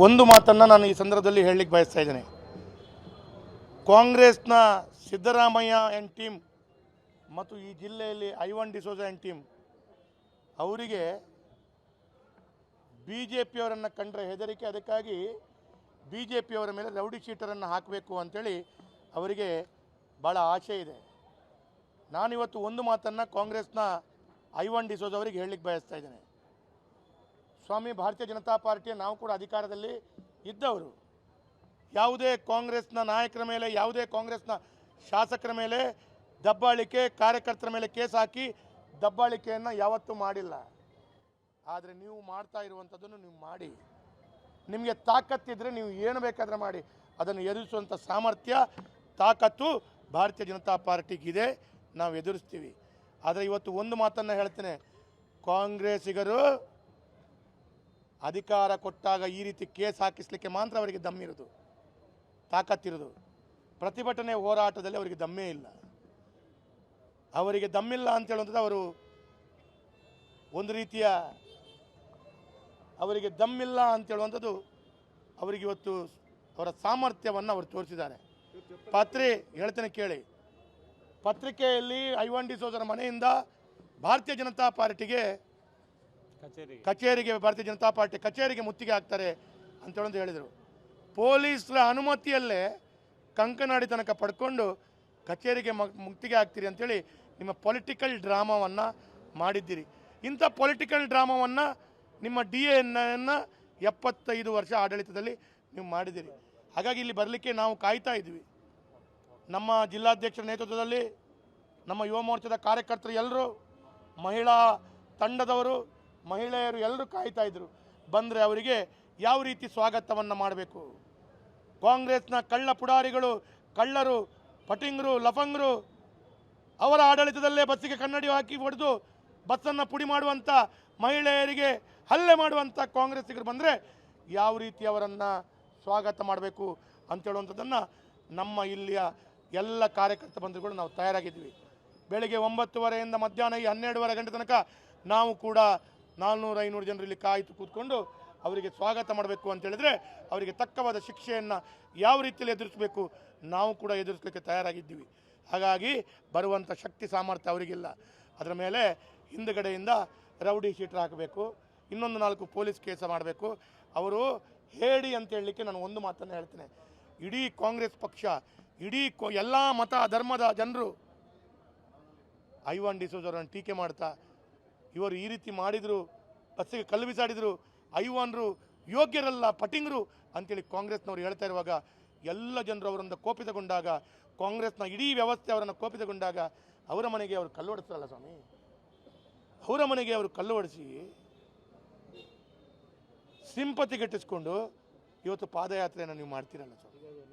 ಒಂದು ಮಾತನ್ನು ನಾನು ಈ ಸಂದರ್ಭದಲ್ಲಿ ಹೇಳಲಿಕ್ಕೆ ಬಯಸ್ತಾ ಇದ್ದೇನೆ. ಕಾಂಗ್ರೆಸ್ನ ಸಿದ್ದರಾಮಯ್ಯ ಆ್ಯಂಡ್ ಟೀಮ್ ಮತ್ತು ಈ ಜಿಲ್ಲೆಯಲ್ಲಿ ಐವನ್ ಡಿಸೋಜ ಆ್ಯಂಡ್ ಟೀಮ್ ಅವರಿಗೆ ಬಿ ಜೆ ಪಿಯವರನ್ನು ಕಂಡ್ರೆ ಹೆದರಿಕೆ. ಅದಕ್ಕಾಗಿ ಬಿ ಜೆ ಪಿಯವರ ಮೇಲೆ ರೌಡಿ ಶೀಟರನ್ನು ಹಾಕಬೇಕು ಅಂಥೇಳಿ ಅವರಿಗೆ ಭಾಳ ಆಸೆ ಇದೆ. ನಾನಿವತ್ತು ಒಂದು ಮಾತನ್ನು ಕಾಂಗ್ರೆಸ್ನ ಐವನ್ ಡಿಸೋಜ ಅವರಿಗೆ ಹೇಳಲಿಕ್ಕೆ ಬಯಸ್ತಾ ಇದ್ದೇನೆ. ಸ್ವಾಮಿ, ಭಾರತೀಯ ಜನತಾ ಪಾರ್ಟಿಯ ನಾವು ಕೂಡ ಅಧಿಕಾರದಲ್ಲಿ ಇದ್ದವರು. ಯಾವುದೇ ಕಾಂಗ್ರೆಸ್ನ ನಾಯಕರ ಮೇಲೆ, ಯಾವುದೇ ಕಾಂಗ್ರೆಸ್ನ ಶಾಸಕರ ಮೇಲೆ ದಬ್ಬಾಳಿಕೆ, ಕಾರ್ಯಕರ್ತರ ಮೇಲೆ ಕೇಸ್ ಹಾಕಿ ದಬ್ಬಾಳಿಕೆಯನ್ನು ಯಾವತ್ತೂ ಮಾಡಿಲ್ಲ. ಆದರೆ ನೀವು ಮಾಡ್ತಾ ಇರುವಂಥದ್ದನ್ನು ನೀವು ಮಾಡಿ. ನಿಮಗೆ ತಾಕತ್ತಿದ್ದರೆ ನೀವು ಏನು ಬೇಕಾದರೆ ಮಾಡಿ. ಅದನ್ನು ಎದುರಿಸುವಂಥ ಸಾಮರ್ಥ್ಯ, ತಾಕತ್ತು ಭಾರತೀಯ ಜನತಾ ಪಾರ್ಟಿಗಿದೆ. ನಾವು ಎದುರಿಸ್ತೀವಿ. ಆದರೆ ಇವತ್ತು ಒಂದು ಮಾತನ್ನು ಹೇಳ್ತೇನೆ, ಕಾಂಗ್ರೆಸ್ಸಿಗರು ಅಧಿಕಾರ ಕೊಟ್ಟಾಗ ಈ ರೀತಿ ಕೇಸ್ ಹಾಕಿಸ್ಲಿಕ್ಕೆ ಮಾತ್ರ ಅವರಿಗೆ ದಮ್ಮಿರೋದು, ತಾಕತ್ತಿರೋದು. ಪ್ರತಿಭಟನೆ ಹೋರಾಟದಲ್ಲಿ ಅವರಿಗೆ ದಮ್ಮೇ ಇಲ್ಲ. ಅವರಿಗೆ ದಮ್ಮಿಲ್ಲ ಅಂತ ಹೇಳುವಂಥದ್ದು ಅವರು ಒಂದು ರೀತಿಯ ಅವರಿಗೆ ದಮ್ಮಿಲ್ಲ ಅಂತ ಹೇಳುವಂಥದ್ದು ಅವರಿಗೆ ಇವತ್ತು ಅವರ ಸಾಮರ್ಥ್ಯವನ್ನು ಅವರು ತೋರಿಸಿದ್ದಾರೆ. ಹೇಳ್ತೇನೆ ಕೇಳಿ, ಪತ್ರಿಕೆಯಲ್ಲಿ ಐವನ್ ಡಿಸೋಜರ ಮನೆಯಿಂದ ಭಾರತೀಯ ಜನತಾ ಪಾರ್ಟಿಗೆ ಕಚೇರಿಗೆ, ಭಾರತೀಯ ಜನತಾ ಪಾರ್ಟಿ ಕಚೇರಿಗೆ ಮುತ್ತಿಗೆ ಹಾಕ್ತಾರೆ ಅಂತೇಳಂತ ಹೇಳಿದರು. ಪೊಲೀಸರ ಅನುಮತಿಯಲ್ಲೇ ಕಂಕನಾಡಿ ತನಕ ಪಡ್ಕೊಂಡು ಕಚೇರಿಗೆ ಮುತ್ತಿಗೆ ಹಾಕ್ತೀರಿ ಅಂಥೇಳಿ ನಿಮ್ಮ ಪೊಲಿಟಿಕಲ್ ಡ್ರಾಮಾವನ್ನು ಮಾಡಿದ್ದೀರಿ. ಇಂಥ ಪೊಲಿಟಿಕಲ್ ಡ್ರಾಮಾವನ್ನು ನಿಮ್ಮ DAನ್ನು 75 ವರ್ಷ ಆಡಳಿತದಲ್ಲಿ ನೀವು ಮಾಡಿದ್ದೀರಿ. ಹಾಗಾಗಿ ಇಲ್ಲಿ ಬರಲಿಕ್ಕೆ ನಾವು ಕಾಯ್ತಾ ಇದ್ವಿ. ನಮ್ಮ ಜಿಲ್ಲಾಧ್ಯಕ್ಷರ ನೇತೃತ್ವದಲ್ಲಿ ನಮ್ಮ ಯುವ ಮೋರ್ಚಾದ ಕಾರ್ಯಕರ್ತರು ಎಲ್ಲರೂ, ಮಹಿಳಾ ತಂಡದವರು, ಮಹಿಳೆಯರು ಎಲ್ಲರೂ ಕಾಯ್ತಾ ಇದ್ದರು. ಬಂದರೆ ಅವರಿಗೆ ಯಾವ ರೀತಿ ಸ್ವಾಗತವನ್ನು ಮಾಡಬೇಕು. ಕಾಂಗ್ರೆಸ್ನ ಕಳ್ಳ ಪುಡಾರಿಗಳು, ಕಳ್ಳರು, ಪಟಿಂಗರು, ಲಫಂಗರು ಅವರ ಆಡಳಿತದಲ್ಲೇ ಬಸ್ಸಿಗೆ ಕನ್ನಡಿ ಹಾಕಿ ಹೊಡೆದು ಬಸ್ಸನ್ನು ಪುಡಿ ಮಾಡುವಂಥ, ಮಹಿಳೆಯರಿಗೆ ಹಲ್ಲೆ ಮಾಡುವಂಥ ಕಾಂಗ್ರೆಸ್ಸಿಗರು ಬಂದರೆ ಯಾವ ರೀತಿ ಅವರನ್ನು ಸ್ವಾಗತ ಮಾಡಬೇಕು ಅಂತೇಳುವಂಥದ್ದನ್ನು ನಮ್ಮ ಇಲ್ಲಿಯ ಎಲ್ಲ ಕಾರ್ಯಕರ್ತ ಬಂಧುಗಳು ನಾವು ತಯಾರಾಗಿದ್ವಿ. ಬೆಳಗ್ಗೆ 9:30 ಮಧ್ಯಾಹ್ನ 12:30 ಗಂಟೆ ತನಕ ನಾವು ಕೂಡ 400-500 ಜನರು ಇಲ್ಲಿ ಕಾಯ್ತು ಕೂತ್ಕೊಂಡು ಅವರಿಗೆ ಸ್ವಾಗತ ಮಾಡಬೇಕು ಅಂತೇಳಿದರೆ ಅವರಿಗೆ ತಕ್ಕವಾದ ಶಿಕ್ಷೆಯನ್ನು ಯಾವ ರೀತಿಯಲ್ಲಿ ಎದುರಿಸಬೇಕು ನಾವು ಕೂಡ ಎದುರಿಸಲಿಕ್ಕೆ ತಯಾರಾಗಿದ್ದೀವಿ. ಹಾಗಾಗಿ ಬರುವಂಥ ಶಕ್ತಿ ಸಾಮರ್ಥ್ಯ ಅವರಿಗಿಲ್ಲ. ಅದರ ಮೇಲೆ ಹಿಂದುಗಡೆಯಿಂದ ರೌಡಿ ಶೀಟರ್ ಹಾಕಬೇಕು, ಇನ್ನೊಂದು 4 ಪೊಲೀಸ್ ಕೇಸ ಮಾಡಬೇಕು. ಅವರು ಹೇಳಿ ಅಂತ ಹೇಳಲಿಕ್ಕೆ ನಾನು ಒಂದು ಮಾತನ್ನು ಹೇಳ್ತೇನೆ. ಇಡೀ ಕಾಂಗ್ರೆಸ್ ಪಕ್ಷ, ಇಡೀ ಎಲ್ಲ ಮತ ಧರ್ಮದ ಜನರು ಐವನ್ ಡಿಸೋಜರನ್ನು ಟೀಕೆ ಮಾಡ್ತಾ, ಇವರು ಈ ರೀತಿ ಮಾಡಿದರು, ಬಸ್ಸಿಗೆ ಕಲ್ಲು ಬಿಸಾಡಿದರು, ಐವನ್ರು ಯೋಗ್ಯರಲ್ಲ, ಪಟಿಂಗರು ಅಂತೇಳಿ ಕಾಂಗ್ರೆಸ್ನವರು ಹೇಳ್ತಾ ಇರುವಾಗ ಎಲ್ಲ ಜನರು ಅವರನ್ನು ಕೋಪಿತಗೊಂಡಾಗ, ಕಾಂಗ್ರೆಸ್ನ ಇಡೀ ವ್ಯವಸ್ಥೆ ಅವರನ್ನು ಕೋಪಿತಗೊಂಡಾಗ ಅವರ ಮನೆಗೆ ಅವರು ಕಲ್ಲು ಹೊಡೆಸ್ತಾರಲ್ಲ ಸ್ವಾಮಿ, ಅವರ ಮನೆಗೆ ಅವರು ಕಲ್ಲು ಹೊಡೆಸಿ ಸಿಂಪತಿ ಗಿಟ್ಟಿಸ್ಕೊಂಡು ಇವತ್ತು ಪಾದಯಾತ್ರೆಯನ್ನು ನೀವು ಮಾಡ್ತೀರಲ್ಲ ಸ್ವಾಮಿ.